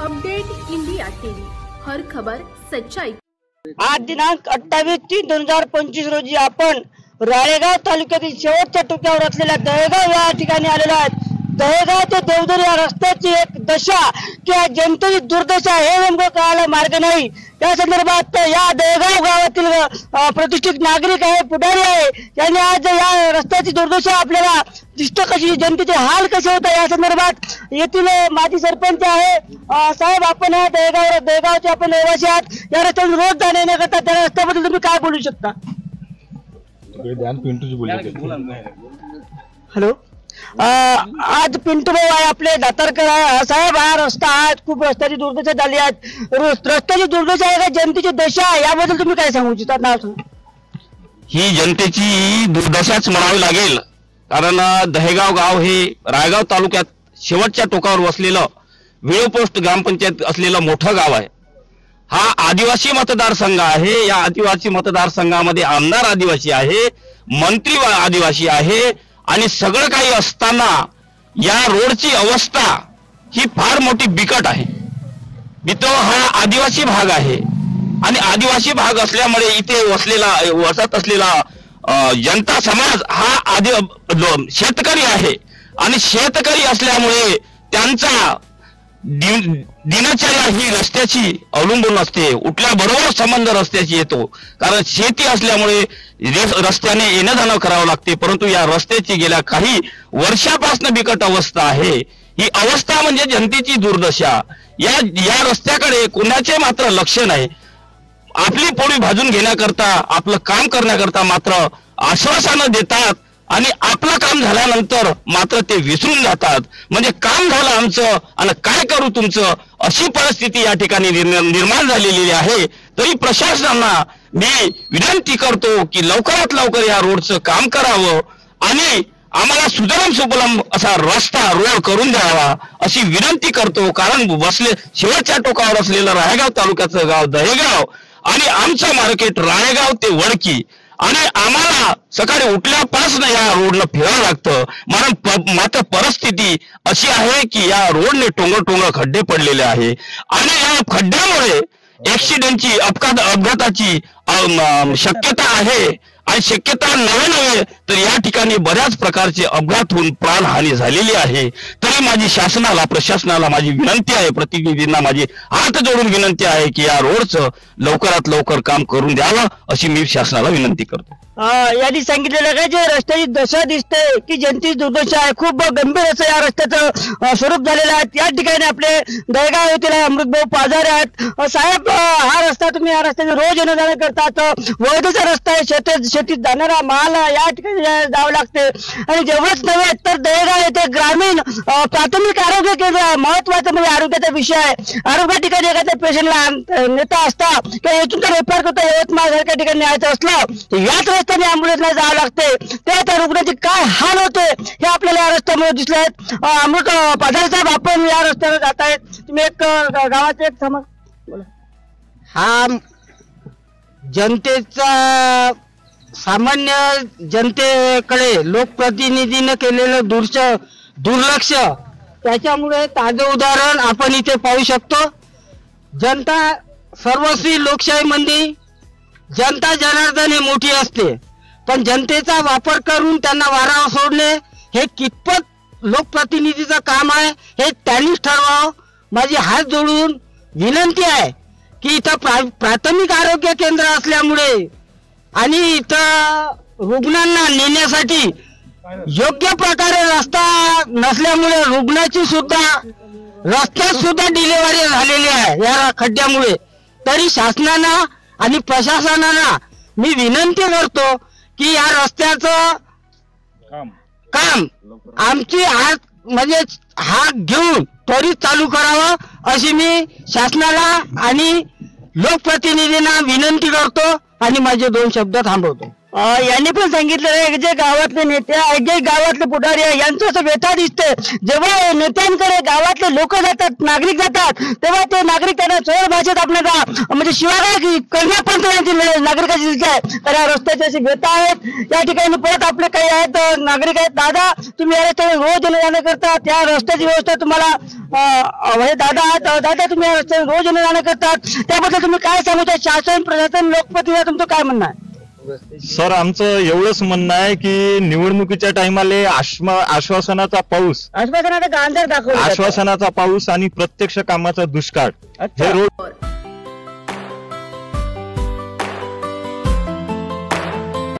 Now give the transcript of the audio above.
Update India TV, हर खबर सच्चाई। आज दिनांक 28/3/2025 रोजी आपण राळेगाव तालुक्यातील शेवटच्या टोकावर असलेल्या दहेगाव या ठिकाणी आलेलो आहोत। दहेगाव ते देवदर या रस्त्याची एक दशा किंवा जनतेची दुर्दशा हे नेमकं कळायला मार्ग नाही। त्या संदर्भात या दहेगाव गावातील प्रतिष्ठित नागरिक आहे, पुढारी आहे, यांनी आज या रस्त्याची दुर्दशा आपल्याला दिसतं, कशी जनतेचे हाल कसे होतात या संदर्भात येथील माजी सरपंच आहे। साहेब, आपण या दहेगावचे आपण रहिवासी आहात, या रस्त्यावर रोज जाणे येणे करता, त्या रस्त्याबद्दल तुम्ही काय बोलू शकता? हॅलो, आज पिंटू भाऊ आहे, आपले दातारकर आहे। साहेब, हा रस्ता आहे, खूप रस्त्याची दुर्दशा झाली आहे, रस्त्याची दुर्दशा आहे का जनतेची दशा आहे, याबद्दल तुम्ही काय सांगू इच्छिता? नाव सांगा। ही जनतेची दुर्दशाच म्हणावी लागेल, कारण दहेगाव गाव हे राळेगाव तालुक्यात शेवटच्या टोकावर वसलेलं वेळपोस्ट ग्रामपंचायत असलेलं मोठं गाव आहे। हा आदिवासी मतदारसंघ आहे। या आदिवासी मतदारसंघामध्ये आमदार आदिवासी आहे, मंत्री आदिवासी आहे, आणि सगळं काही असताना या रोडची अवस्था ही फार मोठी बिकट आहे। मित्र, हा आदिवासी भाग आहे आणि आदिवासी भाग असल्यामुळे इथे वसत असलेला जनता समाज हा शेतकरी आहे, आणि शेतकरी असल्यामुळे त्यांचा दिनचर्या ही रस्त्याची अवलंबून असते। उठल्याबरोबर संबंध रस्त्याची येतो, कारण शेती असल्यामुळे रस्त्याने येणं जाणं करावं लागते। परंतु या रस्त्याची गेल्या काही वर्षापासून बिकट अवस्था आहे। ही अवस्था म्हणजे जनतेची दुर्दशा। या रस्त्याकडे कोणाचे मात्र लक्ष नाही। आपली पोळी भाजून घेण्याकरता, आपलं काम करण्याकरता मात्र आश्वासनं देतात, आणि आपलं काम झाल्यानंतर मात्र ते विसरून जातात। म्हणजे काम झालं आमचं आणि काय करू तुमचं, अशी परिस्थिती या ठिकाणी निर्माण झालेली आहे। तरी प्रशासनाला मी विनंती करतो की लवकरात लवकर या रोडचं काम करावं आणि आम्हाला सुजलाम सुफलाम असा रोड करून द्यावा अशी विनंती करतो। कारण शेवटच्या टोकावर असलेलं राळेगाव तालुक्याचं गाव दहेगाव आणि आमचं मार्केट राळेगाव ते वडकी, आणि आम्हाला सकाळी उठल्यापासून या रोडनं फिरावं लागतं। मात्र परिस्थिती अशी आहे की या रोडने टोंगर खड्डे पडलेले आहे, आणि या खड्ड्यामुळे ऍक्सिडेंटची अपघाताची शक्यता आहे। आणि शक्यता नव्हे तर या ठिकाणी बऱ्याच प्रकारचे अपघात होऊन प्राणहानी झालेली आहे। तरी माझी शासनाला, प्रशासनाला माझी विनंती आहे, प्रतिनिधींना माझी हात जोडून विनंती आहे की या रोडचं लवकरात लवकर काम करून द्यावं अशी मी शासनाला विनंती करतो। यांनी सांगितलेलं काय, जे रस्त्याची दशा दिसते की जनतेची दुर्दशा आहे, खूप गंभीर असं या रस्त्याचं स्वरूप झालेलं आहे। या ठिकाणी आपले दहेगाव येथील अमृतभाऊ पाजारे आहेत। साहेब, हा रस्ता तुम्ही या रस्त्याने रोज येणं जाणं करतात, वैधचा रस्ता आहे, शेतीत जाणारा माल या ठिकाणी जावं लागते। आणि जेवढंच नव्हे तर दहेगाव येथे ग्रामीण प्राथमिक आरोग्य केंद्र महत्वाचं म्हणजे आरोग्याचा विषय आहे। आरोग्य ठिकाणी एखाद्या पेशंटला नेता असता किंवा येथून तर रेफर करता यवतमाळ सारख्या ठिकाणी न्यायचं असलं याच रस्त्याने अँब्युलन्सला जावं लागते। त्या रुग्णाचे काय हाल होते हे आपल्याला या रस्त्यामुळे दिसले आहेत। अमृत पाजारे साहेब, आपण या रस्त्यावर जात आहेत, तुम्ही एक गावाचे एक समज बोला। हा जनतेचा, सामान्य जनतेकडे लोकप्रतिनिधीने केलेलं दुर्लक्ष, त्याच्यामुळे ताजं उदाहरण आपण इथे पाहू शकतो। जनता सर्वस्वी लोकशाहीमध्ये जनता जनार्दन ही मोठी असते, पण जनतेचा वापर करून त्यांना वारावर सोडणे हे कितपत लोकप्रतिनिधीचं काम आहे हे त्यांनीच ठरवावं। माझी हात जोडून विनंती आहे की इथं प्राथमिक आरोग्य केंद्र असल्यामुळे आणि इथं रुग्णांना नेण्यासाठी योग्य प्रकारे रस्ता नसल्यामुळे रुग्णाची सुद्धा रस्त्यात सुद्धा डिलिव्हरी झालेली आहे या खड्ड्यामुळे। तरी शासनाला आणि प्रशासनाला मी विनंती करतो की या रस्त्याचं काम आमची हात घेऊन त्वरित चालू करावं अशी मी शासनाला आणि लोकप्रतिनिधींना विनंती करतो आणि माझे 2 शब्द थांबवतो। यांनी पण सांगितलं आहे जे गावातले नेते आहेत, जे गावातले पुढारी आहे, यांचं असं व्यथा दिसते. जेव्हा नेत्यांकडे गावातले लोक जातात, नागरिक जातात, तेव्हा ते नागरिक त्यांना सरळ भाषेत आपल्याला म्हणजे शिवाय करण्यापर्यंत त्यांची नागरिकाची दिसते आहे. तर या रस्त्याची अशी व्यथा आहेत. या ठिकाणी परत आपले काही आहेत नागरिक आहेत. दादा, तुम्ही या रस्त्याने रोज येणं जाणं करता, त्या रस्त्याची व्यवस्था तुम्हाला दादा आहेत. दादा, तुम्ही या रस्त्याने रोज येणं जाणं करतात, त्याबद्दल तुम्ही काय सांगता? शासन, प्रशासन, लोकप्रतिनिधी तुमचं काय म्हणणं आहे? सर, आमचं एवढंच म्हणणं आहे की निवडणुकीच्या टाइमाले आश्वासनाचा पाऊस, आश्वासनाचा गांजर दाखवला, आश्वासनाचा पाऊस आणि प्रत्यक्ष कामाचा दुष्काळ हे रोड